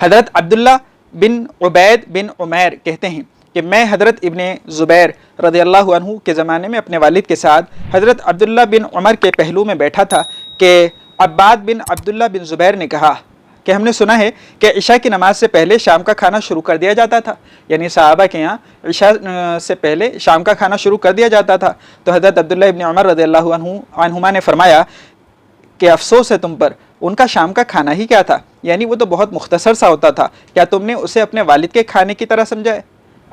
हज़रत अब्दुल्ला बिन उबैद बिन उमैर कहते हैं कि मैं हज़रत इब्ने ज़ुबैर रज़ियल्लाहु अन्हु के ज़माने में अपने वालिद के साथ हज़रत अब्दुल्ला बिन उमर के पहलू में बैठा था कि अब्बाद बिन अब्दुल्ला बिन ज़ुबैर ने कहा कि हमने सुना है कि इशा की नमाज से पहले शाम का खाना शुरू कर दिया जाता था, यानी सहाबा के यहाँ इशा से पहले शाम का खाना शुरू कर दिया जाता था। तो हज़रत अब्दुल्ला इब्न उमर रज़ियल्लाहु अन्हुमा ने फरमाया कि अफसोस है तुम पर, उनका शाम का खाना ही क्या था, यानी वो तो बहुत मुख्तसर सा होता था, क्या तुमने उसे अपने वालिद के खाने की तरह समझा है।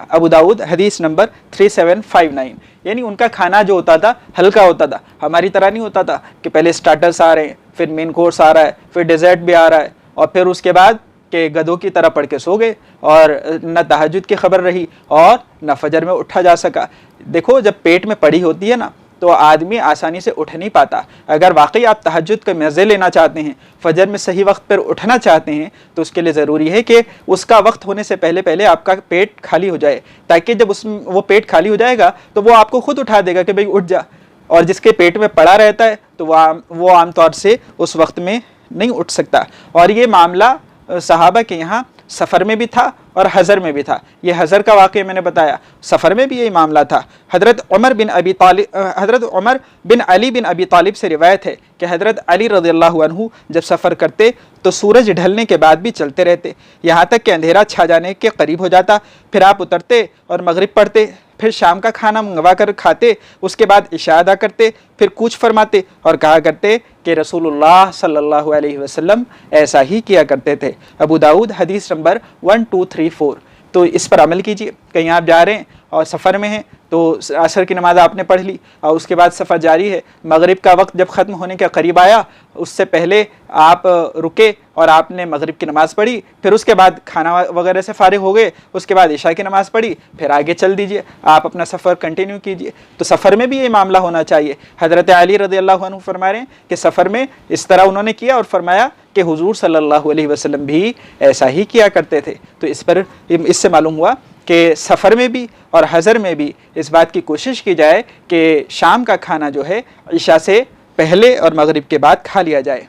अबू दाऊद हदीस नंबर 3759। यानी उनका खाना जो होता था हल्का होता था, हमारी तरह नहीं होता था कि पहले स्टार्टर्स आ रहे हैं, फिर मेन कोर्स आ रहा है, फिर डेजर्ट भी आ रहा है, और फिर उसके बाद के गधों की तरह पढ़ के सो गए और न तहज्जुद की खबर रही और न फजर में उठा जा सका। देखो, जब पेट में पड़ी होती है ना तो आदमी आसानी से उठ नहीं पाता। अगर वाकई आप तहज्जुद के मज़े लेना चाहते हैं, फजर में सही वक्त पर उठना चाहते हैं, तो उसके लिए ज़रूरी है कि उसका वक्त होने से पहले पहले आपका पेट खाली हो जाए, ताकि जब वो पेट खाली हो जाएगा तो वो आपको खुद उठा देगा कि भाई उठ जा। और जिसके पेट में पड़ा रहता है तो वो आमतौर से उस वक्त में नहीं उठ सकता। और ये मामला सहाबा के यहाँ सफ़र में भी था और हज़र में भी था। ये हज़र का वाक़या मैंने बताया, सफ़र में भी यही मामला था। हज़रत उमर बिन अली बिन अबी तालिब से रिवायत है कि हज़रत अली रज़ियल्लाहु अन्हु जब सफ़र करते तो सूरज ढलने के बाद भी चलते रहते, यहाँ तक कि अंधेरा छा जाने के करीब हो जाता। फिर आप उतरते और मगरिब पढ़ते, फिर शाम का खाना मंगवा कर खाते, उसके बाद इशा अदा करते, फिर कूच फरमाते और कहा करते कि रसूलुल्लाह सल्लल्लाहु अलैहि वसल्लम ऐसा ही किया करते थे। अबू दाऊद हदीस नंबर 1234। तो इस पर अमल कीजिए। कहीं आप जा रहे हैं और सफ़र में हैं तो असर की नमाज़ आपने पढ़ ली और उसके बाद सफ़र जारी है, मगरिब का वक्त जब ख़त्म होने के करीब आया उससे पहले आप रुके और आपने मगरिब की नमाज़ पढ़ी, फिर उसके बाद खाना वगैरह से फारिग हो गए, उसके बाद इशा की नमाज़ पढ़ी, फिर आगे चल दीजिए, आप अपना सफ़र कंटिन्यू कीजिए। तो सफ़र में भी ये मामला होना चाहिए। हज़रत अली रज़ियल्लाहु अन्हु फरमा रहे हैं कि सफ़र में इस तरह उन्होंने किया और फरमाया कि हुजूर सल्लल्लाहु अलैहि वसल्लम भी ऐसा ही किया करते थे। तो इससे मालूम हुआ कि सफ़र में भी और हज़र में भी इस बात की कोशिश की जाए कि शाम का खाना जो है इशा से पहले और मगरिब के बाद खा लिया जाए।